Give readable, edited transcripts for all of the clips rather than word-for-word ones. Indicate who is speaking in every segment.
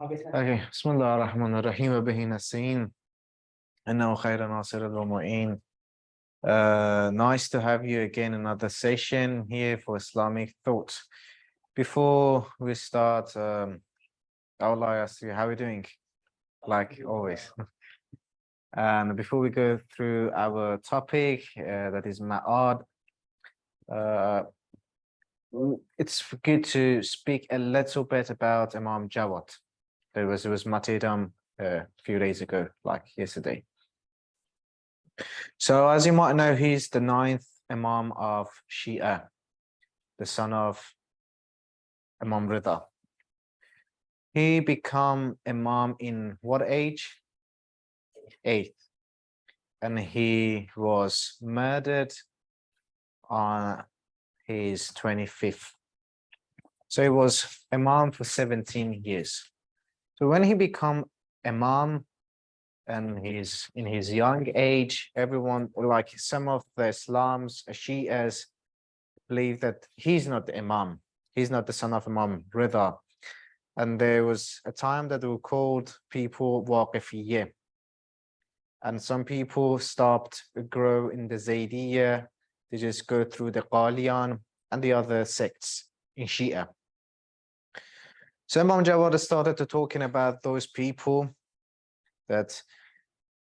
Speaker 1: Okay, Bismillah ar-Rahman ar-Rahim wa bihi nasta'in. Innahu khayran nasir al-mu'in. Nice to have you again, another session here for Islamic thought. Before we start, I would like to ask you, how are you doing? Like always. And before we go through our topic, that is Ma'ad, uh, it's good to speak a little bit about Imam Jawad. It was martyrdom a few days ago, like yesterday. So as you might know, he's the ninth Imam of Shia, the son of Imam Reza. He became Imam in what age? Eighth. And he was murdered on his 25th. So he was Imam for 17 years. So when he became Imam and he's in his young age, everyone, like some of the Islams, Shias, believe that he's not the Imam. He's not the son of Imam Reza. And there was a time that they were called people Waqifiyya. And some people stopped grow in the Zaydiyya. They just go through the Qalian and the other sects in Shia. So Imam Jawad started to talking about those people that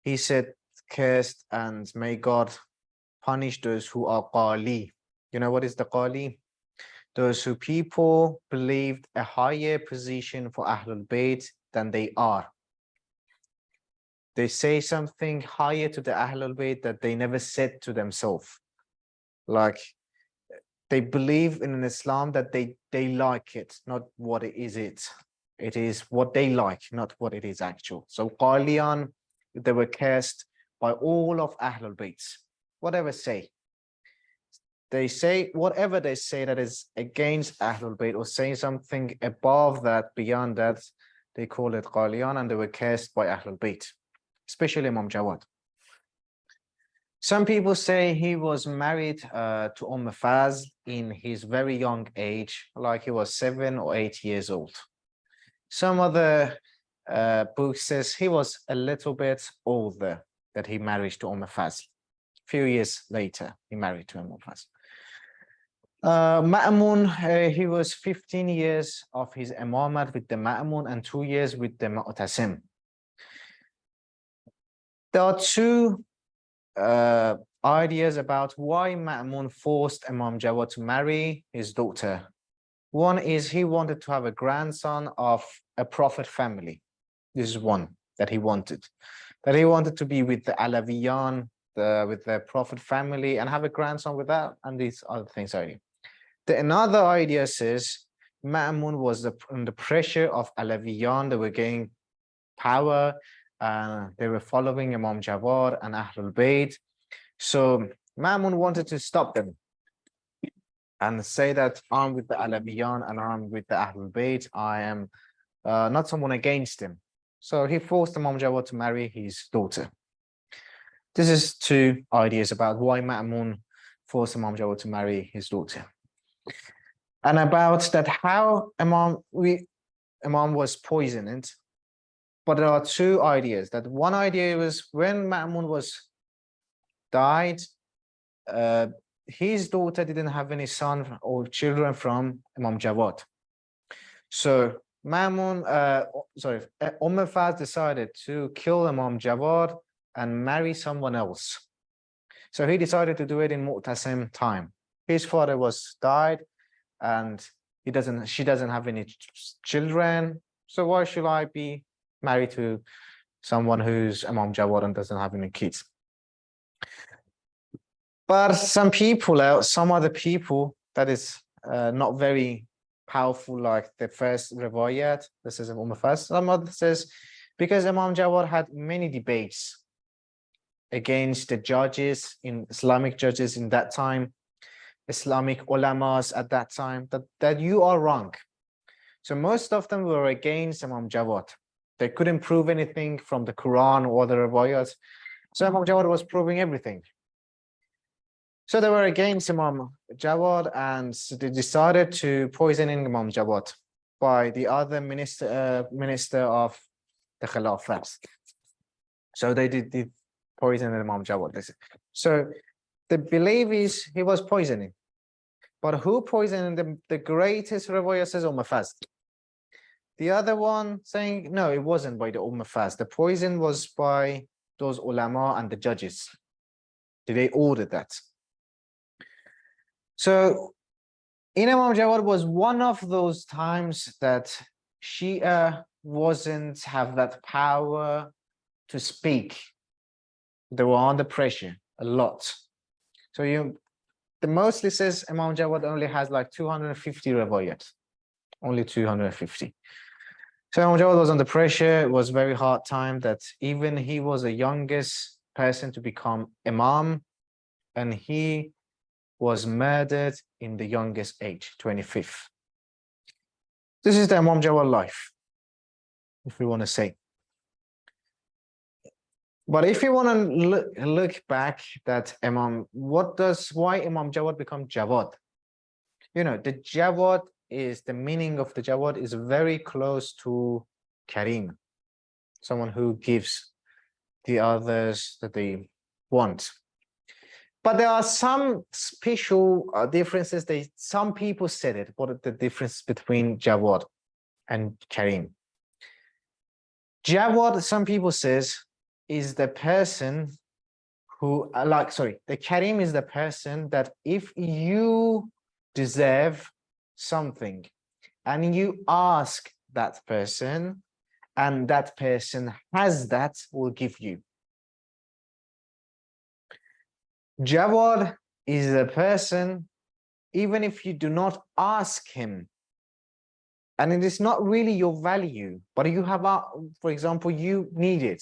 Speaker 1: he said cursed and may God punish those who are Qali. You know what is the Qali? Those who people believed a higher position for Ahlul Bayt than they are. They say something higher to the Ahlul Bayt that they never said to themselves. Like they believe in an Islam that they like it, not what it is. It is what they like, not what it is actual. So Qalian, they were cursed by all of Ahlul Bayt. Whatever they say whatever they say that is against Ahlul Bayt or saying something above that, beyond that, they call it Qalian, and they were cursed by Ahlul Bayt, especially Imam Jawad. Some people say he was married to Fazl in his very young age, like he was 7 or 8 years old. Some other books says he was a little bit older, that he married to Fazl. A few years later, he married to Fazl. Ma'mun, he was 15 years of his imamat with the Ma'mun and 2 years with the Mu'tasim. There are two ideas about why Ma'mun forced Imam Jawad to marry his daughter. One is he wanted to have a grandson of a prophet family. This is one that he wanted. That he wanted to be with the Alawiyan, with the prophet family, and have a grandson with that, and these other things. Another idea says Ma'mun was under pressure of Alawiyan. They were getting power, they were following Imam Jawad and Ahlul Bayt. So Ma'mun wanted to stop them and say that I'm with the Alawiyan and I'm with the Ahlul Bayt. I am not someone against him. So he forced Imam Jawad to marry his daughter. This is two ideas about why Ma'mun forced Imam Jawad to marry his daughter. And about that how Imam was poisoned. But there are two ideas. That one idea was when Ma'mun was died, his daughter didn't have any son or children from Imam Jawad. So Ma'mun, Faz decided to kill Imam Jawad and marry someone else. So he decided to do it in Mu'tasim time. His father was died, and she doesn't have any children. So why should I be married to someone who's Imam Jawad and doesn't have any kids? But some other people that is not very powerful, like the first riwayat, this is Imam Faz. Some other says because Imam Jawad had many debates against the judges, Islamic judges in that time, Islamic ulamas at that time, that you are wrong. So most of them were against Imam Jawad. They couldn't prove anything from the Quran or the riwayat. So Imam Jawad was proving everything. So they were against Imam Jawad, and they decided to poison Imam Jawad. by the other minister of the Khilafat. So they did poison Imam Jawad. So the belief is he was poisoning. But who poisoned him? The greatest riwayah says Fazl. The other one saying, no, it wasn't by the Fazl. The poison was by those ulama and the judges. Did they order that? So Imam Jawad was one of those times that Shia wasn't have that power to speak. They were under pressure a lot. So the mostly says Imam Jawad only has like 250 riwayat, only 250. So Imam Jawad was under pressure. It was a very hard time that even he was the youngest person to become Imam, and he was murdered in the youngest age, 25th. This is the Imam Jawad life, if we want to say. But if you want to look back that Imam, why Imam Jawad become Jawad? You know, the Jawad is, the meaning of the Jawad is very close to Karim, someone who gives the others that they want. But there are some special differences. Some people said it. What is the difference between Jawad and Karim? Jawad, some people says, is the person who, the Karim is the person that if you deserve something and you ask that person and that person has that, will give you. Jawad is the person, even if you do not ask him, and it is not really your value, but you have, for example, you need it.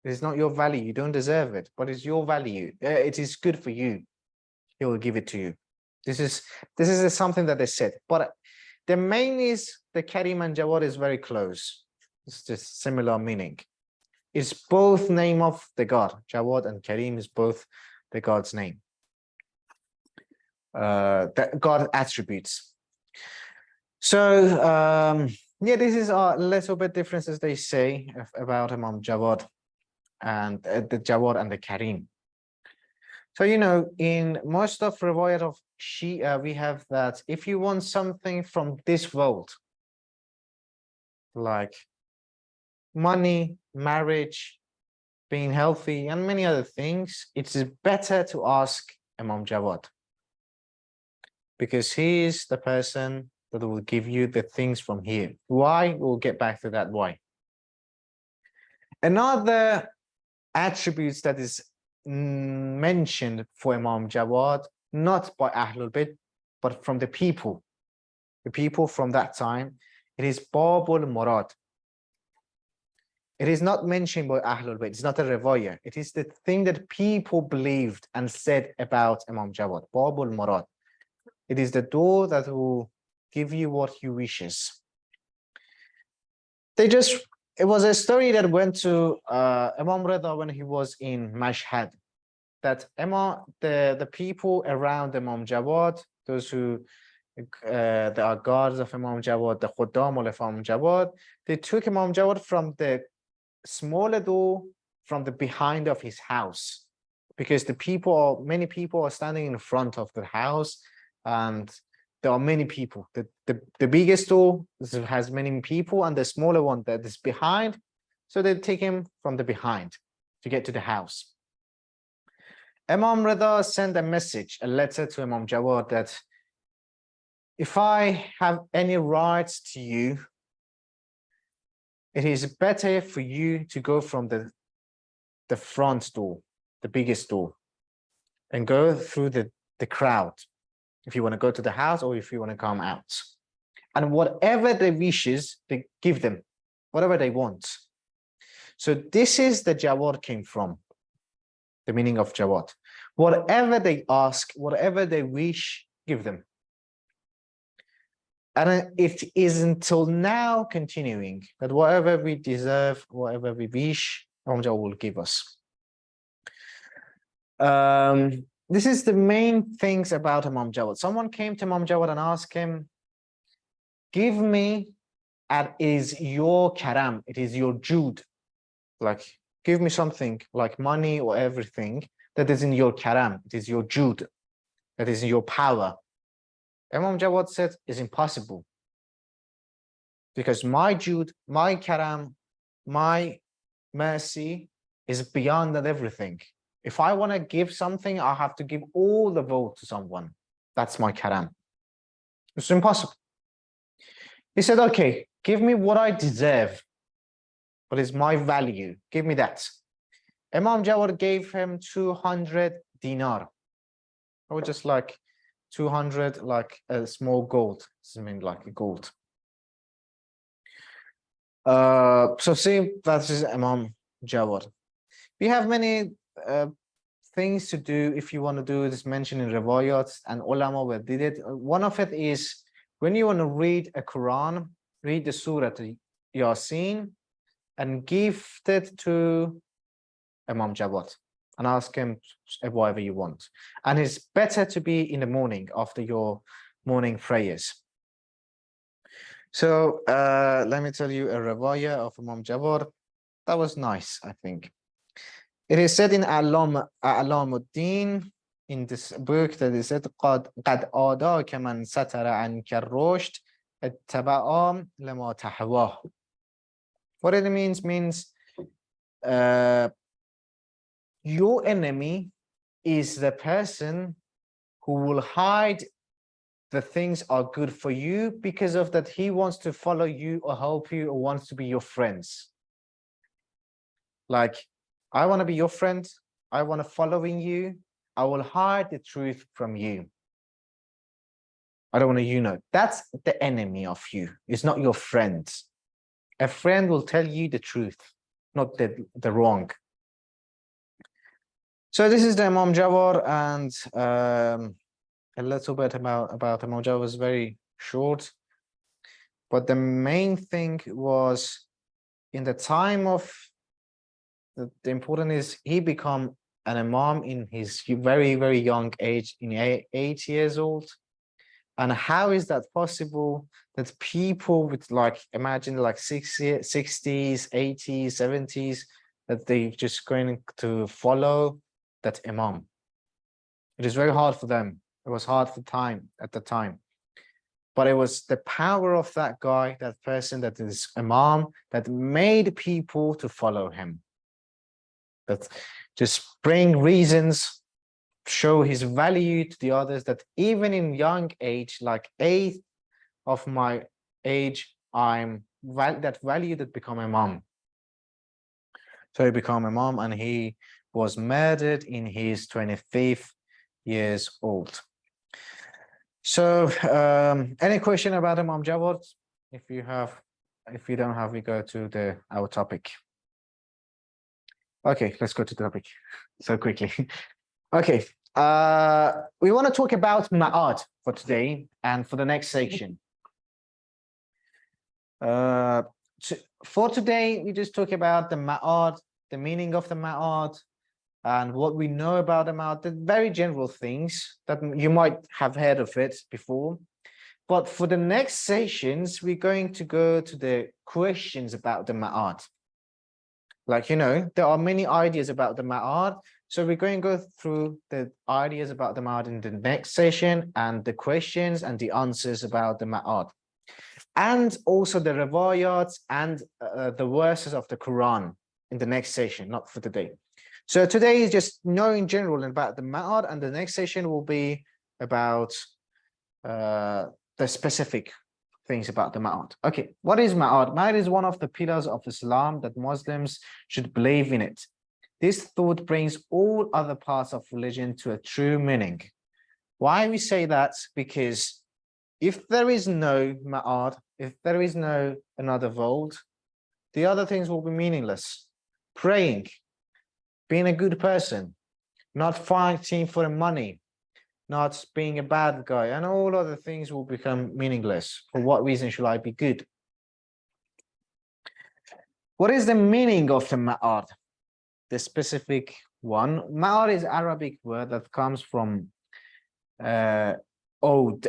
Speaker 1: It is not your value. You don't deserve it, but it's your value. It is good for you. He will give it to you. This is something that they said. But the main is the Karim and Jawad is very close. It's just similar meaning. It's both name of the God. Jawad and Karim is both the God's name. The God attributes. So yeah, this is a little bit differences they say about Imam Jawad and the Jawad and the Karim. So, you know, in most of riwayat of Shia, we have that if you want something from this world, like money, marriage, being healthy, and many other things, it's better to ask Imam Jawad, because he is the person that will give you the things from here. Why? We'll get back to that why. Another attributes that is mentioned for Imam Jawad, not by Ahlul Bayt, but from the people from that time, it is Babul Murad. It is not mentioned by Ahlul Bayt. It's not a riwayah. It is the thing that people believed and said about Imam Jawad. Babul Murad. It is the door that will give you what you wishes. It was a story that went to Imam Reza when he was in Mashhad, that the people around Imam Jawad, those who they are guards of Imam Jawad, the Khuddam of Imam Jawad, they took Imam Jawad from the smaller door from the behind of his house, because many people are standing in front of the house, and there are many people. The biggest door has many people, and the smaller one that is behind, so they take him from the behind to get to the house. Imam Reza sent a letter to Imam Jawad that if I have any rights to you, it is better for you to go from the front door, the biggest door, and go through the crowd if you want to go to the house or if you want to come out. And whatever they wishes, they give them, whatever they want. So this is the Jawad came from, the meaning of Jawad. Whatever they ask, whatever they wish, give them. And it is until now continuing that whatever we deserve, whatever we wish, Allah will give us. This is the main things about Imam Jawad. Someone came to Imam Jawad and asked him, give me and is your karam, it is your jud. Like, give me something like money or everything that is in your karam, it is your jud, that is in your power. Imam Jawad said is impossible. Because my jud, my karam, my mercy is beyond that everything. If I want to give something, I have to give all the world to someone. That's my karam. It's impossible. He said, okay, give me what I deserve. What is my value? Give me that. Imam Jawad gave him 200 dinar. Or just like 200, like a small gold. I mean, like a gold. So see, that is Imam Jawad. We have many things to do if you want to do this mentioned in riwayat and ulama where did it. One of it is when you want to read a Quran, read the surah Yasin and gift it to Imam Jawad and ask him whatever you want. And it's better to be in the morning after your morning prayers. So let me tell you a riwayah of Imam Jawad. That was nice, I think. It is said in A'lamuddin, in this book, that is said, قَدْ آدَاكَ مَنْ سَتَرَ عَنْكَ الرُّشْدِ اتَّبَعَ لَمَا تَحْوَاهُ. What it means your enemy is the person who will hide the things are good for you because of that he wants to follow you or help you or wants to be your friends. Like, I want to be your friend. I want to follow in you. I will hide the truth from you. I don't want to, that's the enemy of you. It's not your friend. A friend will tell you the truth, not the wrong. So this is the Imam Jawad, and a little bit about Imam Jawad was very short. But the main thing was in the time of the important is he become an imam in his very, very young age, in 8 years old. And how is that possible that people with like, imagine like 60s, 80s, 70s, that they just going to follow that imam? It is very hard for them. It was hard for time at the time. But it was the power of that guy, that person, that is imam, that made people to follow him. That just bring reasons, show his value to the others, that even in young age, like 8 of my age, I'm that value that become imam. So he became imam and he was murdered in his 25th years old. So any question about Imam Jawad? If you don't have, we go to our topic. Okay, let's go to the topic so quickly. Okay, we want to talk about Ma'ad for today and for the next section. For today, we just talk about the Ma'ad, the meaning of the Ma'ad, and what we know about the Ma'ad, the very general things that you might have heard of it before. But for the next sessions, we're going to go to the questions about the Ma'ad. Like, there are many ideas about the Ma'ad. So we're going to go through the ideas about the Ma'ad in the next session and the questions and the answers about the Ma'ad. And also the riwayats and the verses of the Quran in the next session, not for today. So today is just knowing general about the Ma'ad, and the next session will be about the specific things about the Ma'ad. Okay, what is Ma'ad? Ma'ad is one of the pillars of Islam that Muslims should believe in it. This thought brings all other parts of religion to a true meaning. Why we say that? Because if there is no Ma'ad, if there is no another world, the other things will be meaningless. Praying, being a good person, not fighting for money, not being a bad guy, and all other things will become meaningless. For what reason should I be good? What is the meaning of the Ma'ad? The specific one. Ma'ad is Arabic word that comes from Od.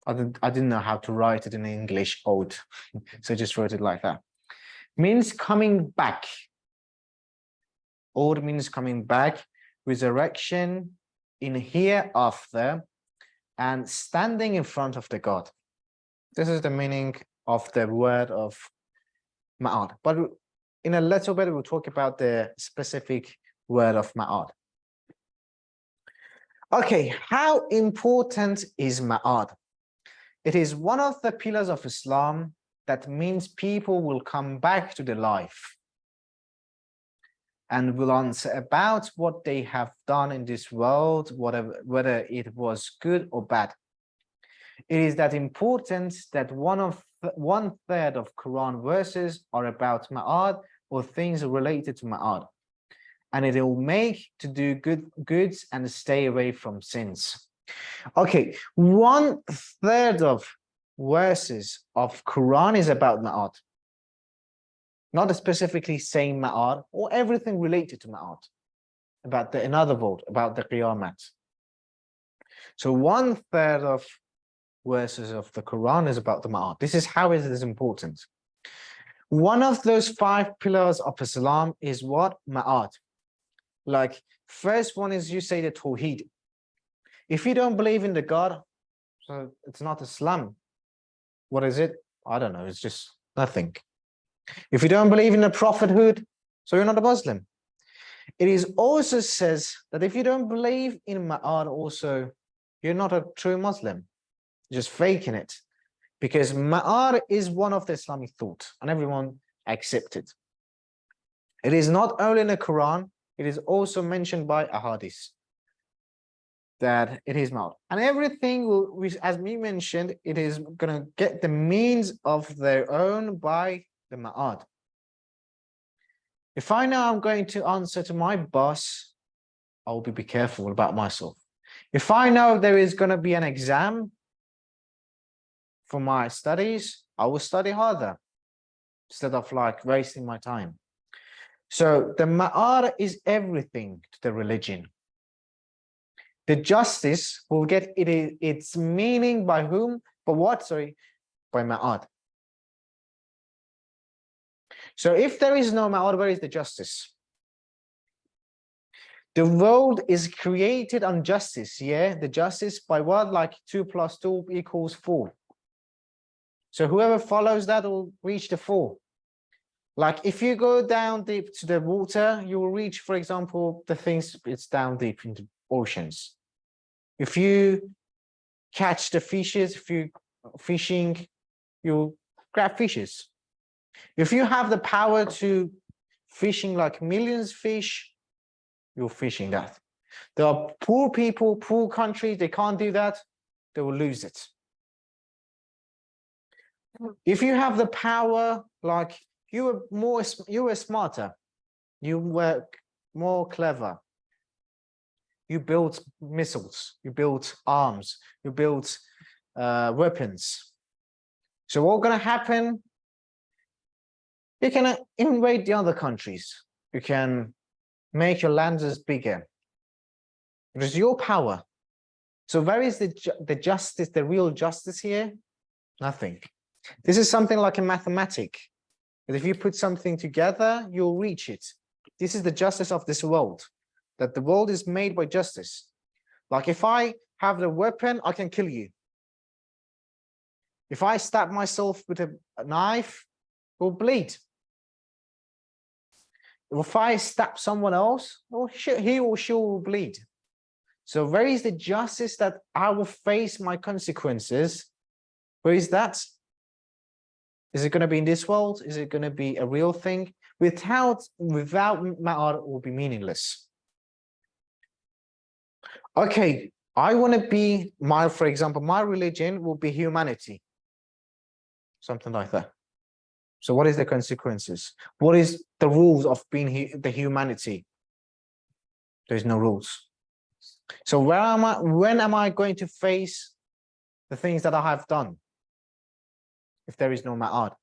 Speaker 1: I didn't know how to write it in English, old, so I just wrote it like that. Means coming back. Old means coming back, resurrection in hereafter, and standing in front of the God. This is the meaning of the word of ma'ad. But in a little bit, we'll talk about the specific word of ma'ad. Okay, how important is ma'ad? It is one of the pillars of Islam that means people will come back to the life and will answer about what they have done in this world, whether it was good or bad. It is that important that one third of Quran verses are about ma'ad or things related to ma'ad, and it will make to do goods and stay away from sins. Okay, 1/3 of verses of Quran is about ma'ad, not specifically saying ma'ad or everything related to ma'ad, about the another world, about the Qiyamat. So 1/3 of verses of the Quran is about the ma'ad. This is how it is important. One of those 5 pillars of Islam is what? Ma'ad. Like, first one is you say the Tawheed. If you don't believe in the God, so it's not Islam. What is it? I don't know. It's just nothing. If you don't believe in the prophethood, so you're not a Muslim. It is also says that if you don't believe in Ma'ad also, you're not a true Muslim. You're just faking it. Because Ma'ad is one of the Islamic thought and everyone accepts it. It is not only in the Quran, it is also mentioned by Ahadith that it is Ma'ad. And everything, as we mentioned, it is going to get the means of their own by the Ma'ad. If I know I'm going to answer to my boss, I will be careful about myself. If I know there is going to be an exam for my studies, I will study harder instead of like wasting my time. So the Ma'ad is everything to the religion. The justice will get its meaning by whom? By what? Sorry, by Ma'ad. So if there is no Ma'ad, where is the justice? The world is created on justice, yeah? The justice by what? Like 2 + 2 = 4. So whoever follows that will reach the 4. Like if you go down deep to the water, you will reach, for example, the things it's down deep into oceans. If you catch the fishes, if you fishing, you grab fishes. If you have the power to fishing like millions fish, you're fishing that. There are poor people, poor countries, they can't do that, they will lose it. If you have the power, like you were smarter, you were more clever, you built missiles, you built arms, you built weapons. So what's going to happen? You can invade the other countries. You can make your lands bigger. It is your power. So where is the justice, the real justice here? Nothing. This is something like a mathematic. That if you put something together, you'll reach it. This is the justice of this world. That the world is made by justice. Like if I have the weapon, I can kill you. If I stab myself with a knife, it will bleed. If I stab someone else, he or she will bleed. So where is the justice that I will face my consequences? Where is that? Is it going to be in this world? Is it going to be a real thing? Without Ma'ad, it will be meaningless. Okay, I want to be, for example, my religion will be humanity. Something like that. So what is the consequences? What is the rules of being the humanity? There's no rules. So when am I going to face the things that I have done? If there is no Ma'ad.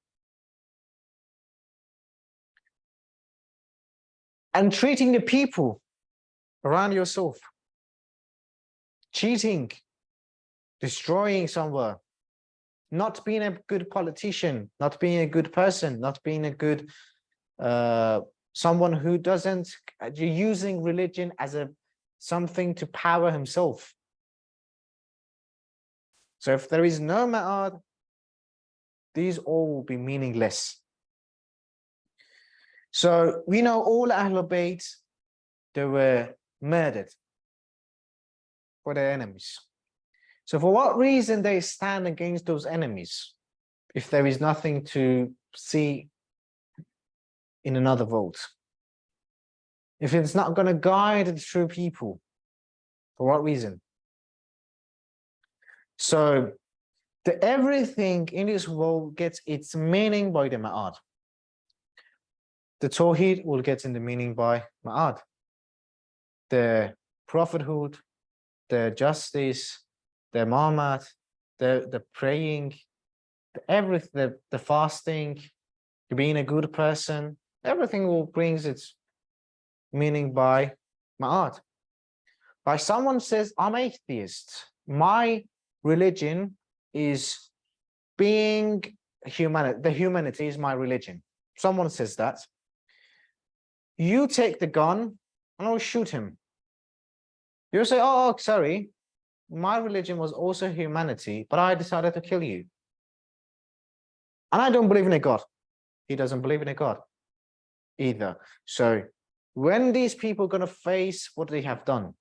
Speaker 1: And treating the people around yourself. Cheating. Destroying somewhere. not being a good politician, not being a good person, not being a good someone who doesn't using religion as a something to power himself. So if there is no ma'ad, these all will be meaningless. So we know all Ahlul Bayt, they were murdered for their enemies. So for what reason they stand against those enemies if there is nothing to see in another world? If it's not going to guide the true people, for what reason? So everything in this world gets its meaning by the ma'ad. The Tawheed will get in the meaning by ma'ad. The prophethood, the justice, the imamat, the praying, everything, the fasting, being a good person, everything will brings its meaning by ma'ad. Like someone says, I'm atheist. My religion is being humanity. The humanity is my religion. Someone says that. You take the gun and I'll shoot him. You say, oh, sorry, my religion was also humanity, but I decided to kill you. And I don't believe in a God. He doesn't believe in a God either. So when these people are going to face what they have done,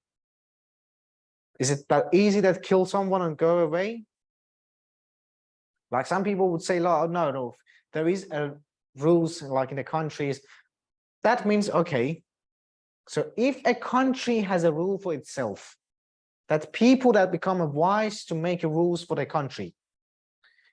Speaker 1: is it that easy to kill someone and go away? Like some people would say, oh, no, there is rules like in the countries. That means, okay, so if a country has a rule for itself, that people that become wise to make rules for their country,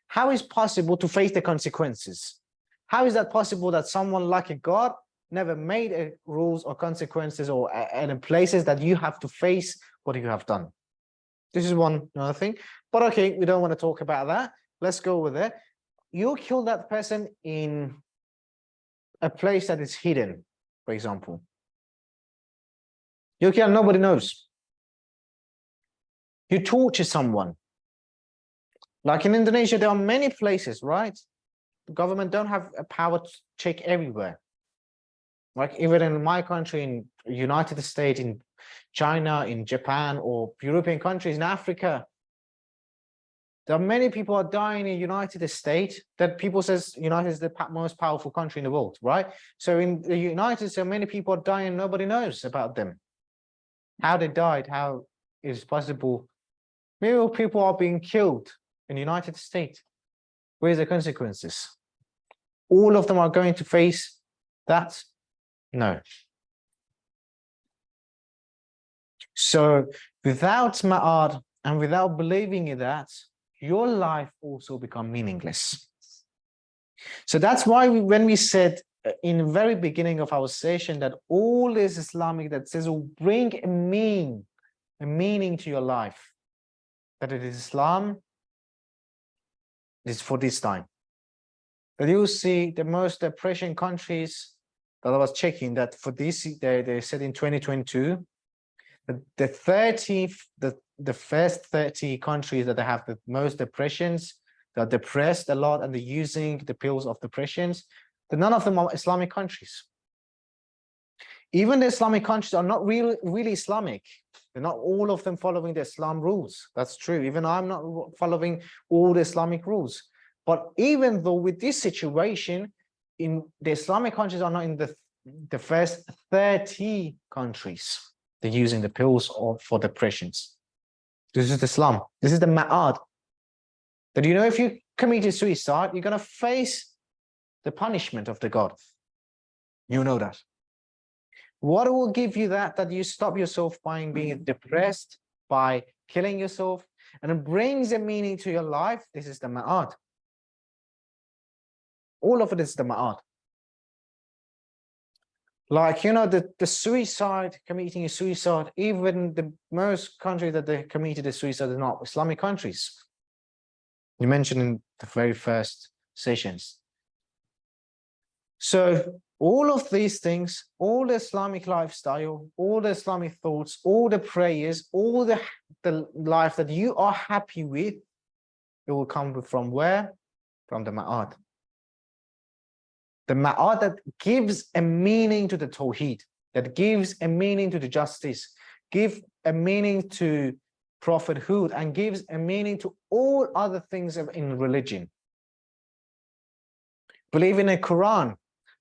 Speaker 1: how is possible to face the consequences? How is that possible that someone like a God never made rules or consequences or in places that you have to face what you have done? This is one another thing. But okay, we don't want to talk about that. Let's go with it. You kill that person in a place that is hidden, for example. You kill, nobody knows. You torture someone. Like in Indonesia, there are many places, right? The government don't have a power to check everywhere. Like even in my country, in United States, in China, in Japan, or European countries, in Africa, there are many people are dying in United States that people says United is the most powerful country in the world, right? So in the United, so many people are dying, nobody knows about them. How they died, how is possible. Maybe people are being killed in the United States. Where's the consequences? All of them are going to face that? No. So without ma'ad and without believing in that, your life also become meaningless. So that's why when we said in the very beginning of our session that all is Islamic that says will bring a meaning to your life, that it is Islam, is for this time. That you see the most depression countries that I was checking that for this, they said in 2022, that the first 30 countries that have the most depressions, that are depressed a lot and they're using the pills of depressions, that none of them are Islamic countries. Even the Islamic countries are not really Islamic. They're not all of them following the Islam rules. That's true. Even I'm not following all the Islamic rules. But even though with this situation, in the Islamic countries are not in the first 30 countries, they're using the pills for depressions. This is Islam. This is the ma'ad. That you know, if you committed suicide, you're going to face the punishment of the God. You know that. What will give you that you stop yourself by being depressed, by killing yourself, and it brings a meaning to your life? This is the ma'ad. All of it is the ma'ad. Like, you know, the suicide, committing a suicide, even the most countries that they committed a suicide are not Islamic countries. You mentioned in the very first sessions. So all of these things, all the Islamic lifestyle, all the Islamic thoughts, all the prayers, all the life that you are happy with It will come from where? From the Ma'ad. The Ma'ad that gives a meaning to the Tawheed, that gives a meaning to the justice, give a meaning to prophethood, and gives a meaning to all other things in religion. Believing in the Quran,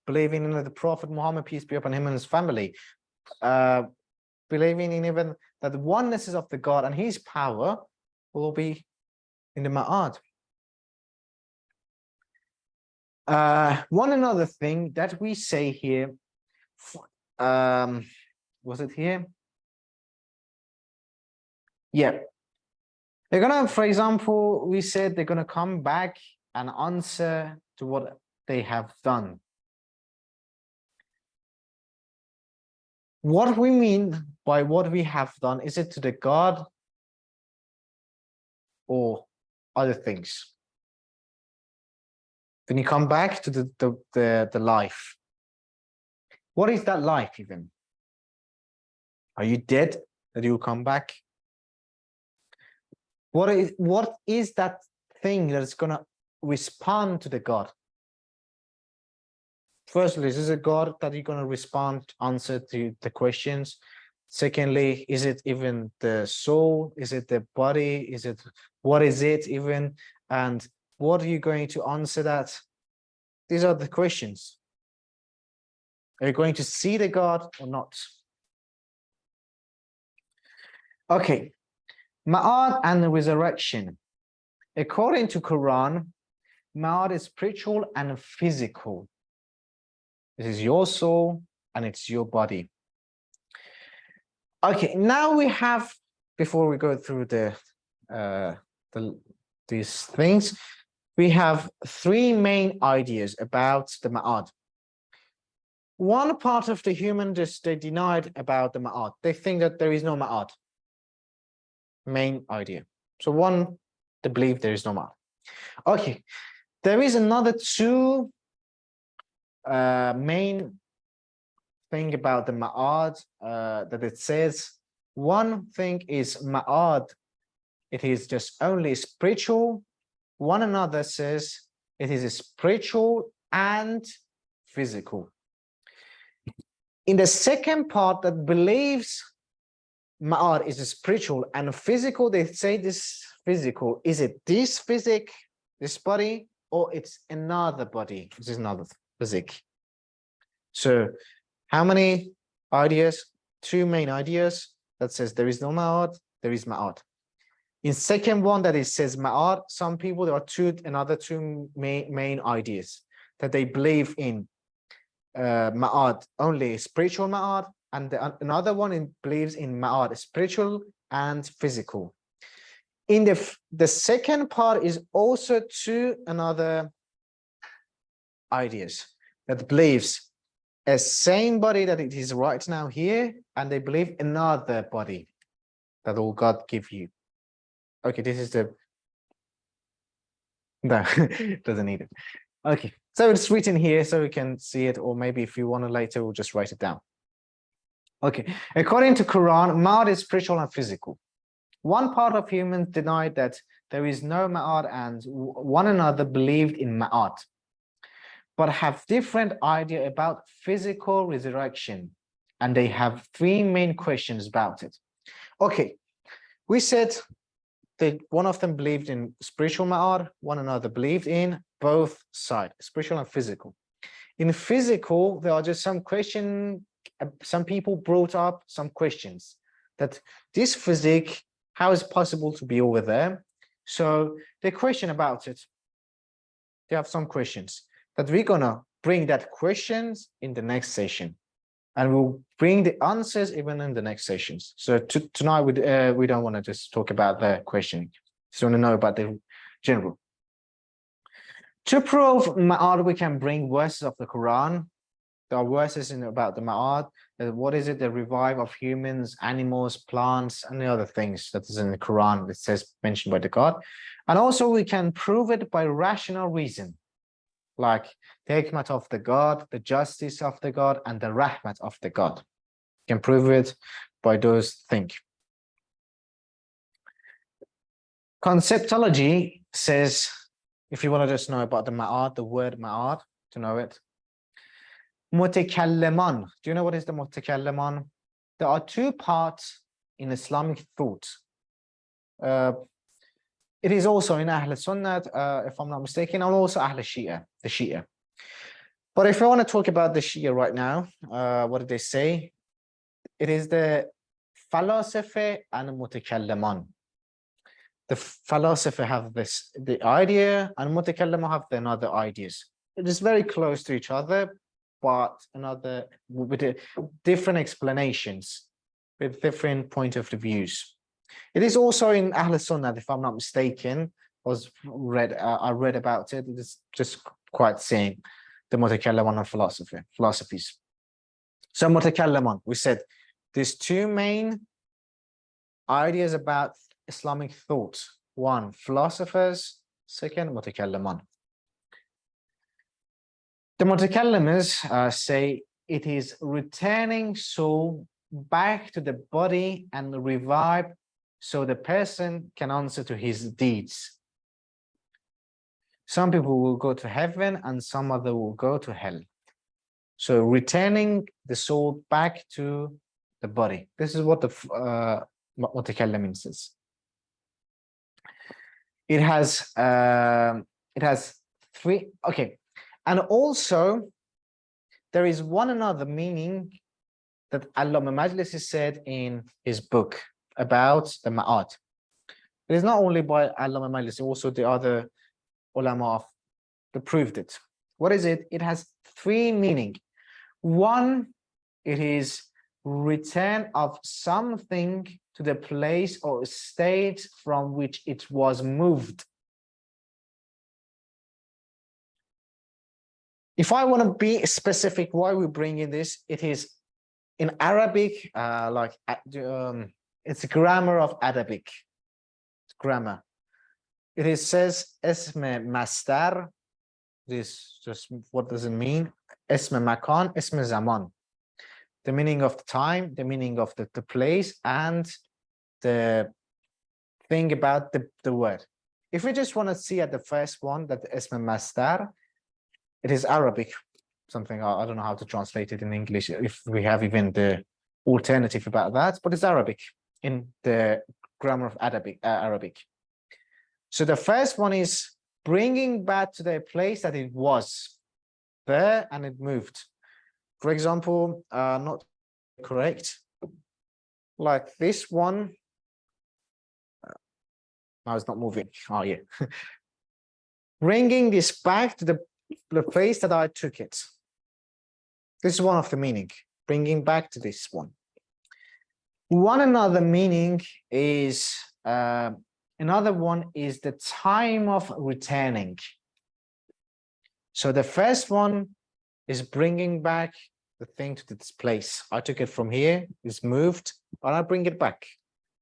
Speaker 1: believing in the Prophet Muhammad, peace be upon him and his family, believing in even that the oneness is of the God and his power will be in the Ma'ad. One another thing that we say here, was it here? Yeah. They're gonna, for example, we said they're gonna come back and answer to what they have done. What we mean by what we have done, is it to the God or other things? When you come back to the life, what is that life even? Are you dead that you will come back? What is that thing that's gonna respond to the God? Firstly, is it a God that you're gonna respond, answer to the questions? Secondly, is it even the soul? Is it the body? Is it, what is it even? And what are you going to answer that? These are the questions. Are you going to see the God or not? Okay, Ma'ad and the resurrection. According to Quran, Ma'ad is spiritual and physical. This is your soul and it's your body. Okay, now we have, before we go through these things, we have three main ideas about the Ma'ad. One part of the human, they denied about the Ma'ad. They think that there is no Ma'ad. Main idea. So one, they believe there is no Ma'ad. Okay, there is another two main thing about the Ma'ad that it says. One thing is Ma'ad, it is just only spiritual. One another says it is spiritual and physical. In the second part that believes Ma'ad is spiritual and physical, they say this physical, is it this physic, this body, or it's another body? This is another physic. So how many ideas? Two main ideas that says there is no Ma'ad, there is Ma'ad. In second one that it says Ma'ad, some people, there are another two main ideas that they believe in Ma'ad, only spiritual Ma'ad, and another one believes in Ma'ad, spiritual and physical. In the second part is also two another ideas that believes a same body that it is right now here, and they believe another body that will God give you. Okay, this is the, no, doesn't need it. Okay, so it's written here so we can see it, or maybe if you want to later, we'll just write it down. Okay, according to Quran, Ma'ad is spiritual and physical. One part of humans denied that there is no Ma'ad, and one another believed in Ma'ad, but have different idea about physical resurrection, and they have three main questions about it. Okay, we said that one of them believed in spiritual Ma'ad, one another believed in both sides, spiritual and physical. In physical, there are just some questions, some people brought up some questions that this physique, how is it possible to be over there? So they question about it. They have some questions that we're gonna bring that questions in the next session, and we'll bring the answers even in the next sessions. So tonight we don't want to just talk about the question. Just want to know about the general. To prove Ma'ad, we can bring verses of the Quran. There are verses about the Ma'ad. What is it? The revive of humans, animals, plants, and the other things that is in the Quran that says mentioned by the God. And also we can prove it by rational reason, like the hikmat of the God, the justice of the God, and the rahmat of the God. You can prove it by those things. Conceptology says, if you want to just know about the ma'ad, the word ma'ad, to know it. Mutakallaman. Do you know what is the mutakallaman? There are two parts in Islamic thought. It is also in Ahl Sunnah, if I'm not mistaken, and also Ahl Shia, the Shia. But if I want to talk about the Shia right now, what did they say? It is the philosophy and mutakallaman. The philosopher have the idea, and mutakallaman have the other ideas. It is very close to each other, but with different explanations, with different point of views. It is also in Ahl Sunnah, if I'm not mistaken. I read about it. It is just quite same, the mutakallaman and philosophies. So mutakallaman, we said there's two main ideas about Islamic thought. One, philosophers. Second, mutakallaman. The mutakallimers say it is returning soul back to the body and revive so the person can answer to his deeds. Some people will go to heaven and some other will go to hell. So returning the soul back to the body. This is what the mutakallim says. It has three. Okay, and also there is one another meaning that Allama Majlisi said in his book about the ma'at. It is not only by Allama Majlisi, also the other ulama that proved it. What is it? It has three meaning. One, it is return of something to the place or state from which it was moved. If I want to be specific why we bring in this, it is in Arabic, it's grammar of Arabic. Grammar. It says اسم مصدر. This just what does it mean? اسم مكان, اسم زمان. The meaning of the time, the meaning of the place, and the thing about the word. If we just want to see at the first one, that اسم مصدر, it is Arabic, something I don't know how to translate it in English, if we have even the alternative about that, but it's Arabic in the grammar of Arabic. So the first one is bringing back to the place that it was there and it moved. For example, not correct, like this one. Now it's not moving. Oh yeah. Bringing this back to the place that I took it. This is one of the meaning, bringing back to this one. One another meaning is, another one is the time of returning. So the first one is bringing back the thing to this place. I took it from here, it's moved, and I bring it back.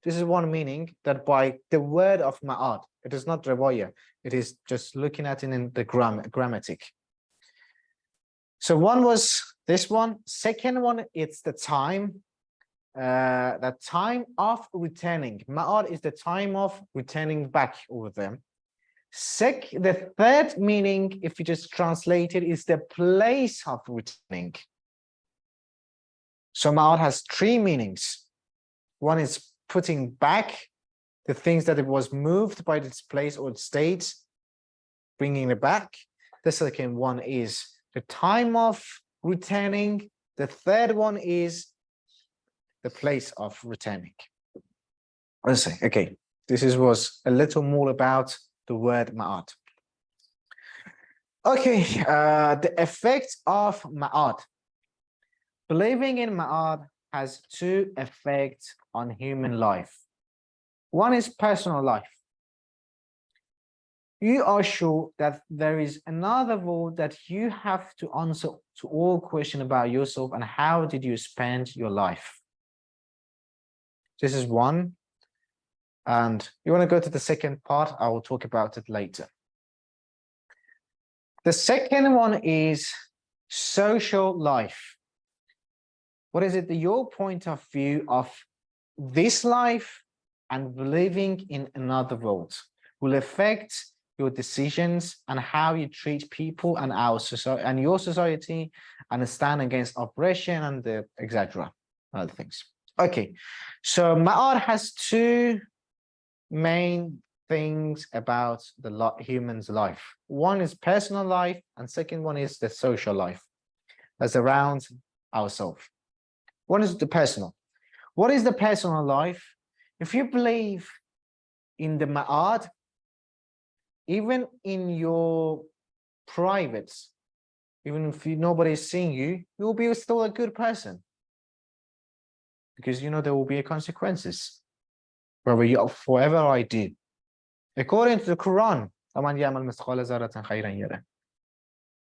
Speaker 1: This is one meaning, that by the word of ma'ad, it is not riwayah, it is just looking at it in the grammatic. So one was this one. Second one, it's the time, the time of returning. Ma'ad is the time of returning back over them. The third meaning, if you just translate it, is the place of returning. So ma'ad has three meanings. One is putting back the things that it was moved by its place or its state, bringing it back. The second one is the time of returning. The third one is the place of returning. Let's say, okay, this was a little more about the word ma'ad. Okay, the effect of ma'ad. Believing in ma'ad has two effects on human life. One is personal life. You are sure that there is another world that you have to answer to all questions about yourself and how did you spend your life. This is one. And you want to go to the second part, I will talk about it later. The second one is social life. What is it, your point of view of this life and living in another world will affect your decisions, and how you treat people and our society and your society, and stand against oppression and the etc. Other things. Okay, so Ma'ar has two main things about the human's life. One is personal life, and second one is the social life that's around ourselves. One is the personal. What is the personal life? If you believe in the Ma'ad, even in your privates, even if nobody is seeing you, you'll be still a good person. Because you know there will be consequences for whatever I do. According to the Quran,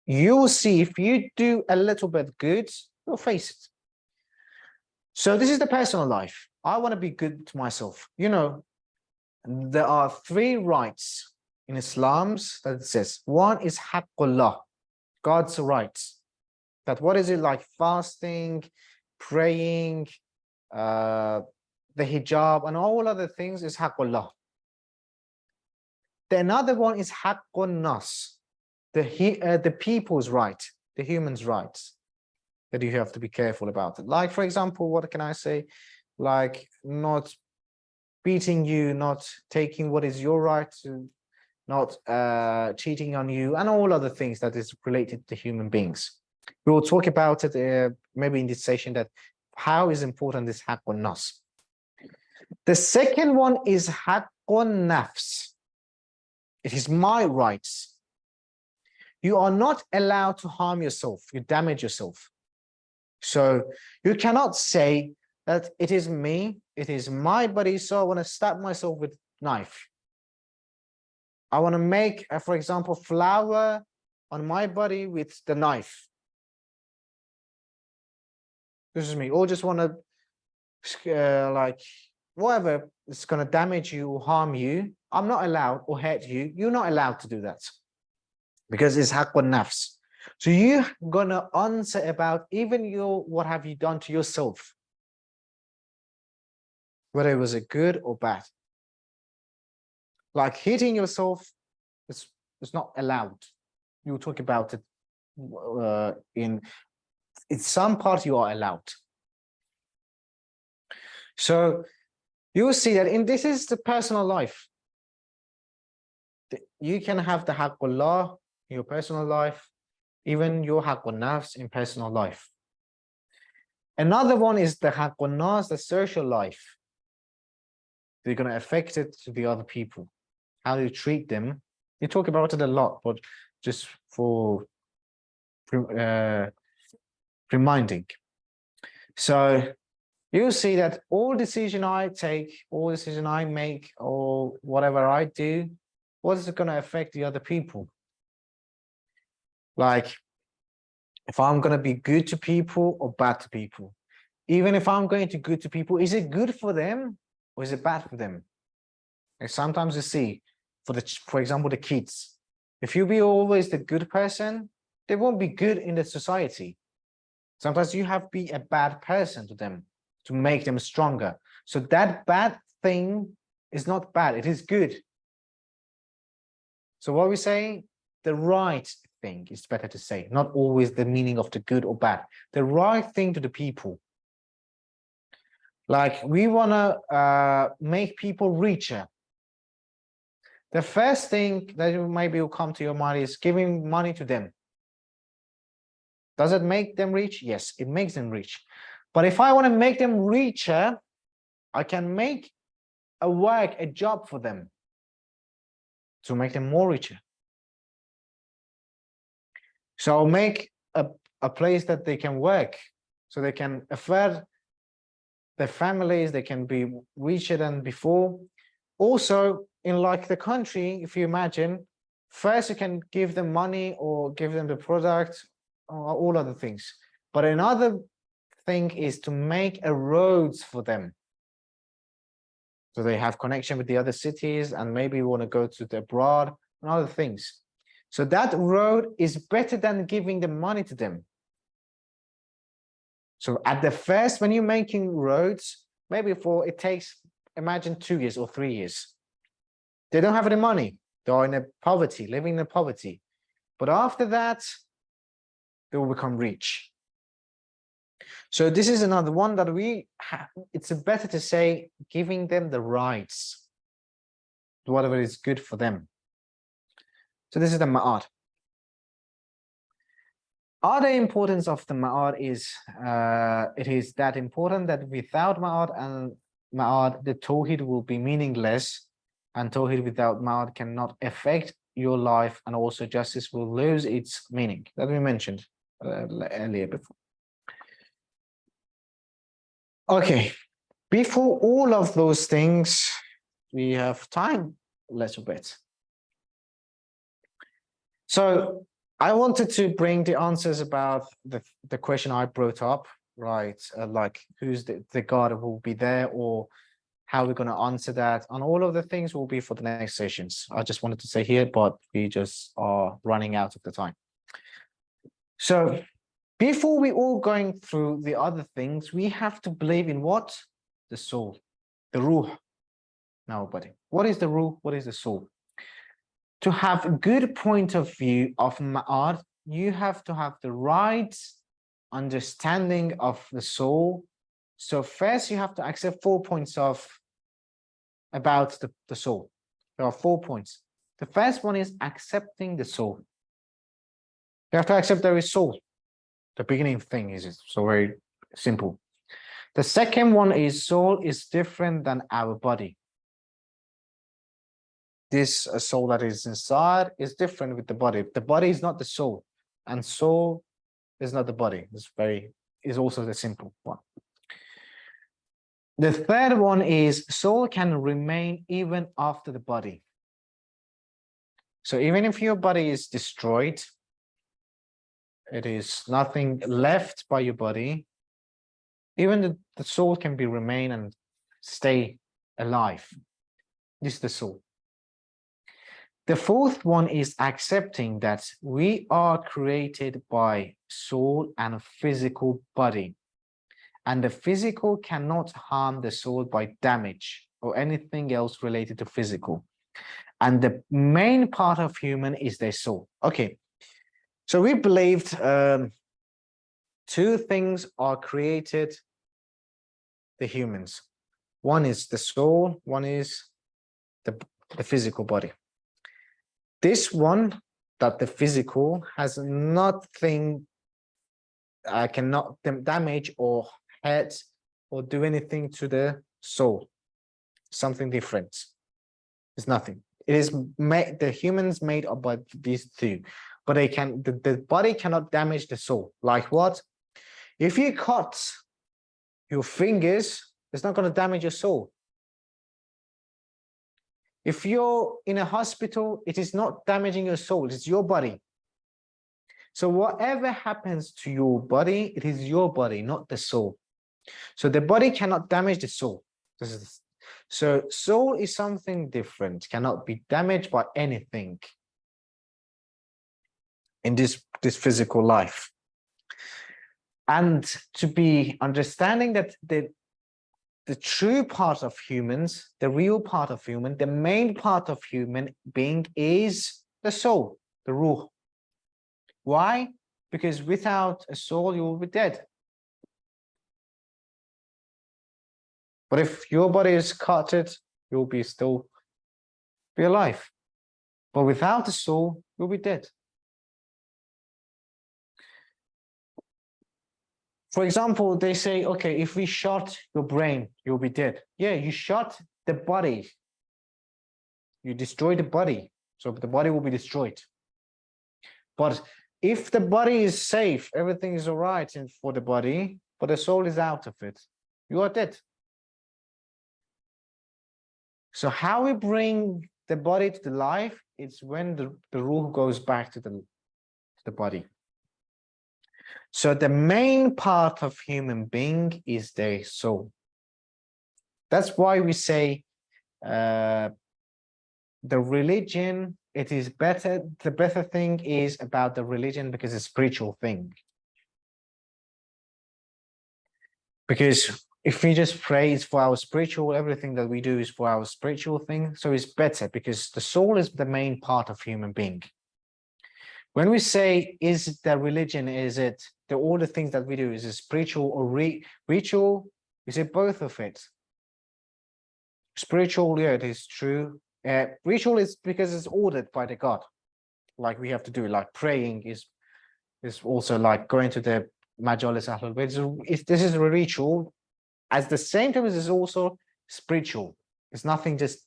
Speaker 1: you will see if you do a little bit good, you'll face it. So this is the personal life. I want to be good to myself. You know, there are 3 rights in Islam's that it says. One is Haqqullah, God's rights. That what is it like? Fasting, praying, the hijab, and all other things is Haqqullah. The another one is Haqqun Nas, the people's right, the human's rights, that you have to be careful about it. Like, for example, what can I say? Like not beating you, not taking what is your right, to not cheating on you, and all other things that is related to human beings. We will talk about it maybe in this session, that how is important this Haqqun Nas. The second one is Haqqun Nafs. It is my rights. You are not allowed to harm yourself, you damage yourself. So you cannot say that it is me, it is my body, so I want to stab myself with a knife. I want to make, for example, flour on my body with the knife. This is me. Or just want to, like, whatever is going to damage you or harm you, I'm not allowed, or hurt you, you're not allowed to do that. Because it's Haqqun Nafs. So you're going to answer about even what have you done to yourself, whether it was a good or bad. Like hitting yourself is not allowed. You'll talk about it in some part you are allowed. So you will see that this is the personal life. You can have the Haqqullah in your personal life, even your Haqqun Nafs in personal life. Another one is the Haqqun Nas, the social life. They're going to affect it to the other people. How you treat them. You talk about it a lot, but just for reminding. So you'll see that all decision I take, all decision I make, or whatever I do, what is it going to affect the other people? Like, if I'm going to be good to people or bad to people. Even if I'm going to good to people, is it good for them or is it bad for them? And sometimes you see, for example, the kids. If you be always the good person, they won't be good in the society. Sometimes you have to be a bad person to them to make them stronger. So that bad thing is not bad, it is good. So what we say, the right thing is better to say, not always the meaning of the good or bad. The right thing to the people. Like we want to make people richer. The first thing that maybe will come to your mind is giving money to them. Does it make them rich? Yes, it makes them rich. But if I want to make them richer, I can make a job for them to make them more richer. So I'll make a place that they can work, so they can afford their families, they can be richer than before. Also, in like the country, if you imagine, first you can give them money or give them the product or all other things. But another thing is to make a roads for them. So they have connection with the other cities and maybe want to go to the abroad and other things. So that road is better than giving the money to them. So at the first, when you're making roads, maybe it takes, imagine 2 years or 3 years. They don't have any money. They are in a poverty, living in a poverty. But after that, they will become rich. So this is another one that we have. It's better to say giving them the rights, whatever is good for them. So this is the ma'ad. Other importance of the ma'ad is it is that important that without ma'ad, the tawhid will be meaningless, and tawhid without ma'ad cannot affect your life, and also justice will lose its meaning that we mentioned earlier before. Okay, before all of those things, we have time a little bit. So I wanted to bring the answers about the question I brought up, right? Like who's the God who will be there, or how we're going to answer that, and all of the things will be for the next sessions. I just wanted to say here, but we just are running out of the time. So before we all going through the other things, we have to believe in what? The soul, the ruh. Now, buddy, what is the ruh? What is the soul? To have a good point of view of ma'ad, you have to have the right understanding of the soul. So first you have to accept 4 points about the soul. There are 4 points. The first one is accepting the soul. You have to accept there is soul. The beginning thing is so very simple. The second one is soul is different than our body. This soul that is inside is different with the body. The body is not the soul, and soul is not the body. Is also the simple one. The third one is soul can remain even after the body. So even if your body is destroyed, it is nothing left by your body, even the soul can remain and stay alive. This is the soul. The fourth one is accepting that we are created by soul and a physical body, and the physical cannot harm the soul by damage or anything else related to physical. And the main part of human is their soul. Okay, so we believed two things are created the humans. One is the soul, one is the physical body. This one, that the physical has nothing, cannot damage or hurt or do anything to the soul. Something different. It's nothing. It is made, the humans made up by these two, but they can, the body cannot damage the soul. Like what? If you cut your fingers, it's not going to damage your soul. If you're in a hospital, it is not damaging your soul, it's your body. So whatever happens to your body, it is your body, not the soul. So the body cannot damage the soul. So soul is something different, cannot be damaged by anything in this physical life. And to be understanding that the true part of humans, the real part of human, the main part of human being is the soul, the ruh. Why? Because without a soul, you will be dead. But if your body is cutted, you'll be still be alive. But without a soul, you'll be dead. For example, they say, okay, if we shot your brain, you'll be dead. Yeah, you shot the body. You destroy the body. So the body will be destroyed. But if the body is safe, everything is all right for the body, but the soul is out of it, you are dead. So how we bring the body to the life, it's when the ruh goes back to the body. So the main part of human being is their soul. That's why we say the religion, it is better, the better thing is about the religion because it's a spiritual thing. Because if we just pray, it's for our spiritual, everything that we do is for our spiritual thing. So it's better because the soul is the main part of human being. When we say, is it the religion, is it all the things that we do, is it spiritual or ritual? Is it both of it? Spiritual, yeah, it is true. Ritual is because it's ordered by the God. Like we have to do, like praying is also like going to the Majalis Ahlul Bayt. This is a ritual. At the same time, it's also spiritual. It's nothing just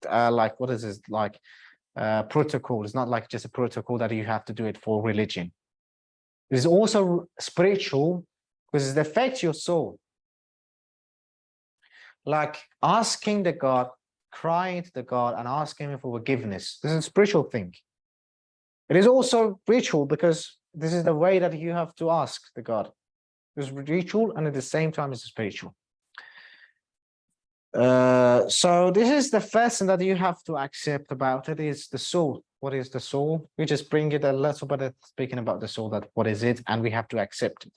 Speaker 1: like, what is this, like protocol. It's not like just a protocol that you have to do it for religion. It's also spiritual because it affects your soul. Like asking the God, crying to the God and asking him for forgiveness. This is a spiritual thing. It is also ritual because this is the way that you have to ask the God. It's ritual and at the same time it's spiritual. So this is the first thing that you have to accept about it is the soul. What is the soul? We just bring it a little bit speaking about the soul, that what is it, and we have to accept it.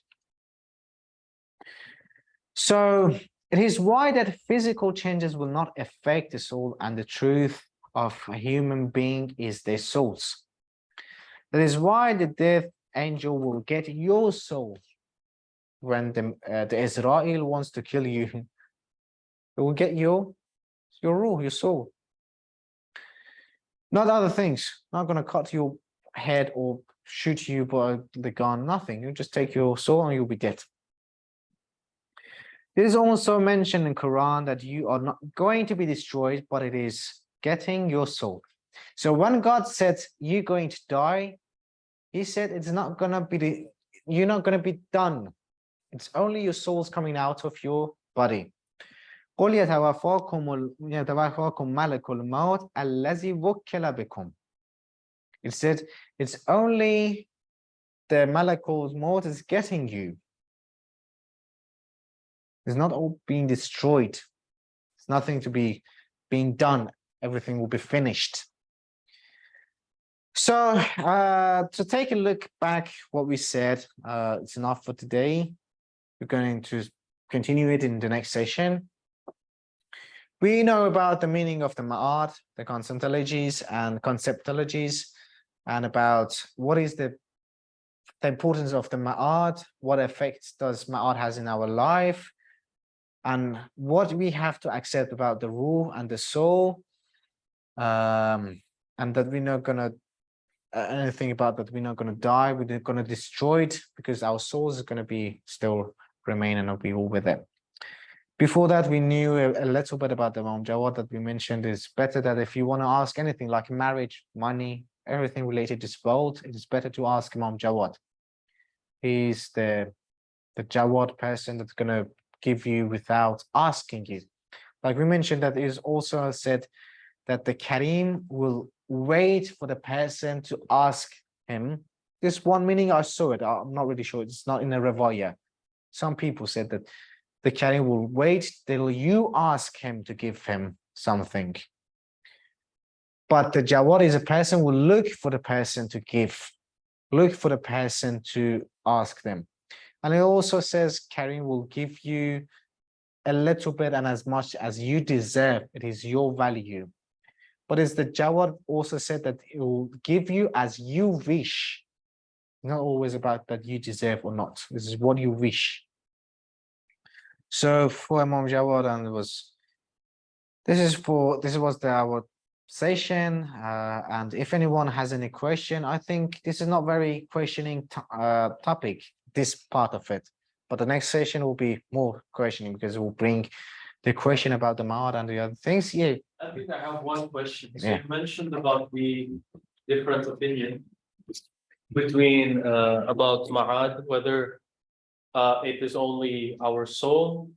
Speaker 1: So it is why that physical changes will not affect the soul, and the truth of a human being is their souls. That is why the death angel will get your soul when the Israel wants to kill you. It will get your ruh, your soul. Not other things. Not going to cut your head or shoot you by the gun. Nothing. You just take your soul and you'll be dead. It is also mentioned in Quran that you are not going to be destroyed, but it is getting your soul. So when God said you're going to die, he said it's not going to be, you're not going to be done. It's only your soul's coming out of your body. قل يتوفاكم ملك الموت الذي وكل بكم. It said it's only the malakul maut is getting you. It's not all being destroyed. It's nothing to be being done. Everything will be finished. So to take a look back what we said, it's enough for today. We're going to continue it in the next session. We know about the meaning of the ma'ad, the conceptologies and conceptologies, and about what is the importance of the ma'ad, what effects does ma'ad has in our life, and what we have to accept about the ruh and the soul, and that we're not gonna anything about that we're not gonna die, we're not gonna destroy it because our souls is gonna be still remain and be all with it. Before that, we knew a little bit about the Imam Jawad that we mentioned. It's better that if you want to ask anything like marriage, money, everything related to this world, it is better to ask Imam Jawad. He's the Jawad person that's going to give you without asking you. Like we mentioned, that is also said that the Karim will wait for the person to ask him. This one meaning I saw it. I'm not really sure. It's not in the Revaya. Some people said that the Karim will wait till you ask him to give him something. But the Jawad is a person will look for the person to give, look for the person to ask them. And it also says Karim will give you a little bit and as much as you deserve. It is your value. But as the Jawad also said that it will give you as you wish. Not always about that you deserve or not. This is what you wish. So for Imam Jawad, and this was our session. And if anyone has any question, I think this is not very questioning topic, this part of it. But the next session will be more questioning because it will bring the question about the Ma'ad and the other things. Yeah.
Speaker 2: I think I have one question. So you mentioned about the different opinion between about Ma'ad, whether it is only our soul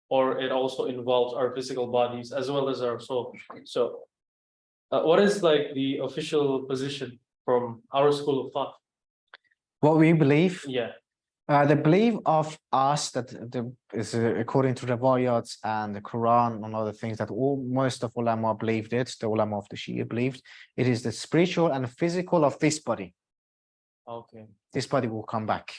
Speaker 2: or it also involves our physical bodies as well as our soul. So what is like the official position from our school of thought?
Speaker 1: What we believe?
Speaker 2: Yeah.
Speaker 1: The belief of us that is according to the Riwayats and the Quran and other things that most of ulama believed it, the ulama of the Shia believed, it is the spiritual and physical of this body.
Speaker 2: Okay.
Speaker 1: This body will come back.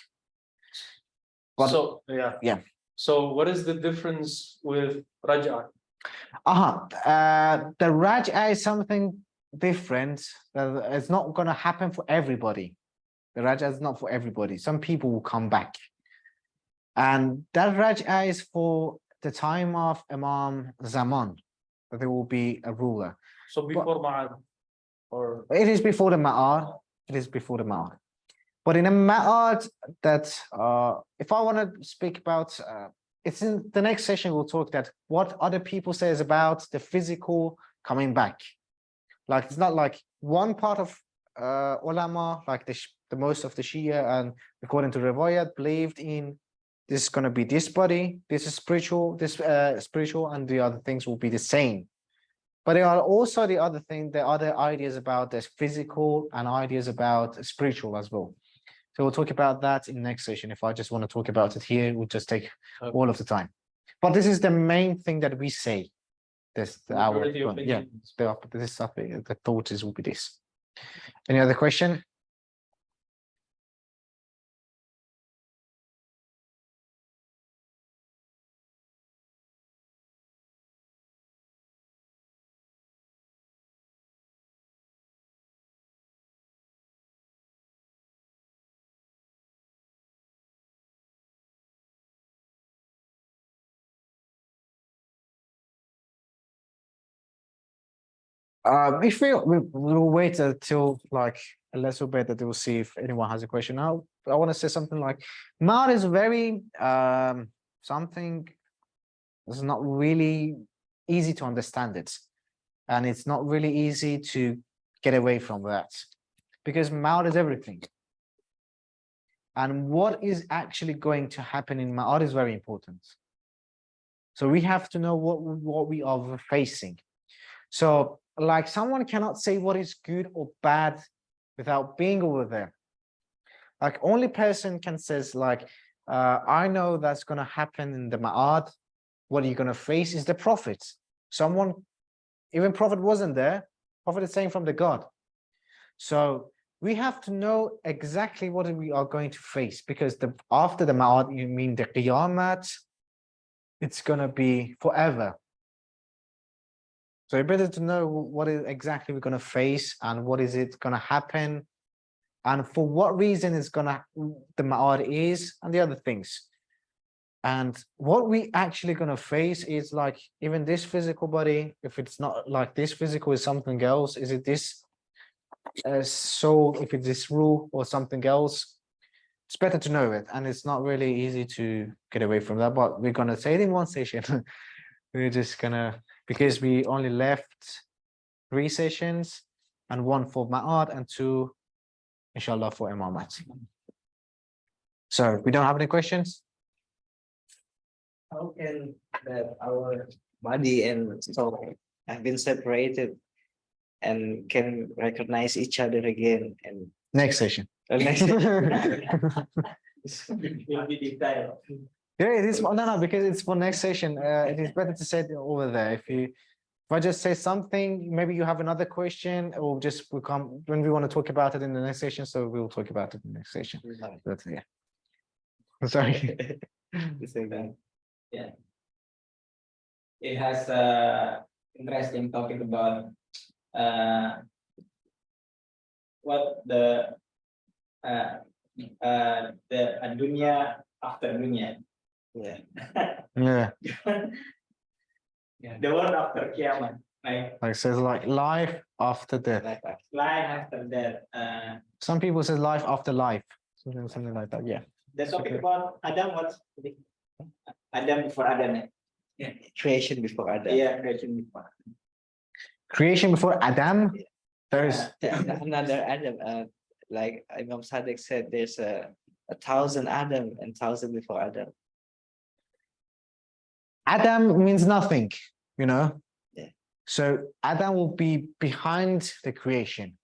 Speaker 1: But,
Speaker 2: so yeah.
Speaker 1: Yeah.
Speaker 2: So what is the difference with Raj'a?
Speaker 1: The Raj'a is something different. It's not going to happen for everybody. The Raj'a is not for everybody. Some people will come back. And that Raj'a is for the time of Imam Zaman, that there will be a ruler.
Speaker 2: So before Ma'ad, or
Speaker 1: It is before the Ma'ad. It is before the Ma'ad. But in a Ma'ad that, if I want to speak about, it's in the next session, we'll talk that what other people says about the physical coming back. Like, it's not like one part of ulama, like the most of the Shia, and according to Riwayat, believed in this is going to be this body, this is spiritual, this spiritual, and the other things will be the same. But there are also the other ideas about this physical and ideas about spiritual as well. So we'll talk about that in the next session. If I just want to talk about it here, it would just take all of the time. But this is the main thing that we say. This the thought is will be this. Any other question? If we'll wait until like a little bit that we'll see if anyone has a question. Now, I want to say something like Ma'ad is very something that's not really easy to understand it, and it's not really easy to get away from that because Ma'ad is everything, and what is actually going to happen in Ma'ad is very important. So we have to know what we are facing. So like someone cannot say what is good or bad without being over there. Like only person can says like, I know that's going to happen in the Ma'ad. What are you going to face is the Prophet. Someone, even Prophet wasn't there. Prophet is saying from the God. So we have to know exactly what we are going to face because after the Ma'ad, you mean the Qiyamat, it's going to be forever. So it's better to know what is exactly we're going to face and what is it going to happen and for what reason it's going to, the Ma'ad is and the other things. And what we actually going to face is like even this physical body, if it's not like this physical is something else, is it this soul, if it's this ruh or something else? It's better to know it. And it's not really easy to get away from that, but we're going to say it in one session. We're just going to, because we only left 3 sessions and 1 for Ma'ad and 2, inshallah, for Imamat. So we don't have any questions?
Speaker 3: How can that our body and soul have been separated and can recognize each other again? And
Speaker 1: Next session.
Speaker 3: next
Speaker 1: Yeah, it is. No, because it's for next session. It is better to say it over there. If I just say something, maybe you have another question, or just we'll come when we want to talk about it in the next session. So we'll talk about it in the next session. But yeah. Sorry.
Speaker 3: Yeah. It has interesting talking about what the dunya after dunya. Yeah.
Speaker 1: Yeah.
Speaker 3: The world after Kiamat. Like
Speaker 1: Like says like life after death.
Speaker 3: life after death.
Speaker 1: Some people say life after life. Something like that. Yeah.
Speaker 3: The topic about Adam, what's Adam before Adam? Yeah. Creation before Adam. Yeah, creation before Adam.
Speaker 1: Creation before Adam.
Speaker 3: Yeah.
Speaker 1: There's
Speaker 3: Another Adam. Like Imam Sadiq said, there's 1,000 Adam and 1,000 before Adam.
Speaker 1: Adam means nothing, you know.
Speaker 3: Yeah.
Speaker 1: So Adam will be behind the creation.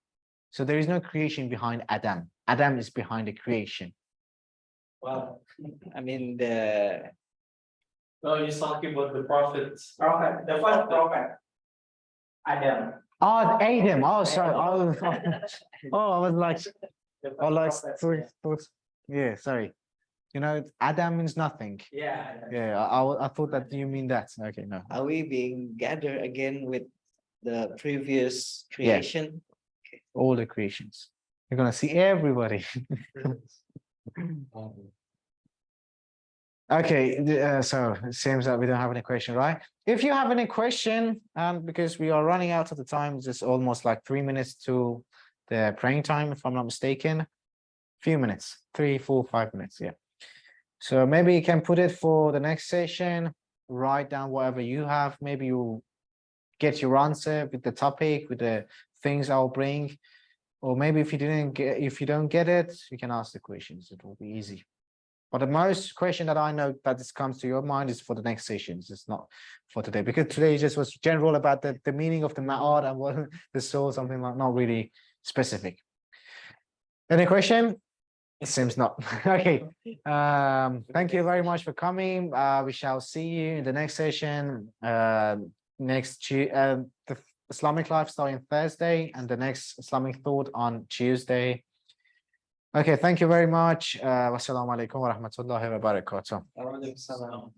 Speaker 1: So there is no creation behind Adam. Adam is behind the creation.
Speaker 3: Well, I mean the.
Speaker 2: No, he's talking about the prophets.
Speaker 3: Prophet, the first prophet, Adam.
Speaker 1: Oh, Adam. Oh, sorry. I was like,
Speaker 3: The first
Speaker 1: oh, like,
Speaker 3: prophet, yeah.
Speaker 1: yeah, sorry. You know, Adam means nothing.
Speaker 3: Yeah.
Speaker 1: Yeah, I thought that you mean that. Okay, no.
Speaker 3: Are we being gathered again with the previous
Speaker 1: Yeah.
Speaker 3: creation?
Speaker 1: All the creations. You're gonna see everybody. Okay, so it seems that we don't have any question, right? If you have any question, because we are running out of the time, it's just almost like 3 minutes to the praying time, if I'm not mistaken. Few minutes, 3, 4, 5 minutes, yeah. So maybe you can put it for the next session, write down whatever you have. Maybe you get your answer with the topic, with the things I'll bring. Or maybe if you don't get it, you can ask the questions. It will be easy. But the most question that I know that this comes to your mind is for the next sessions. It's not for today, because today just was general about the meaning of the ma'ad and what the soul, something like not really specific. Any question? It seems not. Okay. Thank you very much for coming. We shall see you in the next session. The Islamic life starting Thursday and the next Islamic thought on Tuesday. Okay, thank you very much. Wassalamu alaikum wa rahmatullahi wa barakatuh.
Speaker 3: Waalaikumsalam.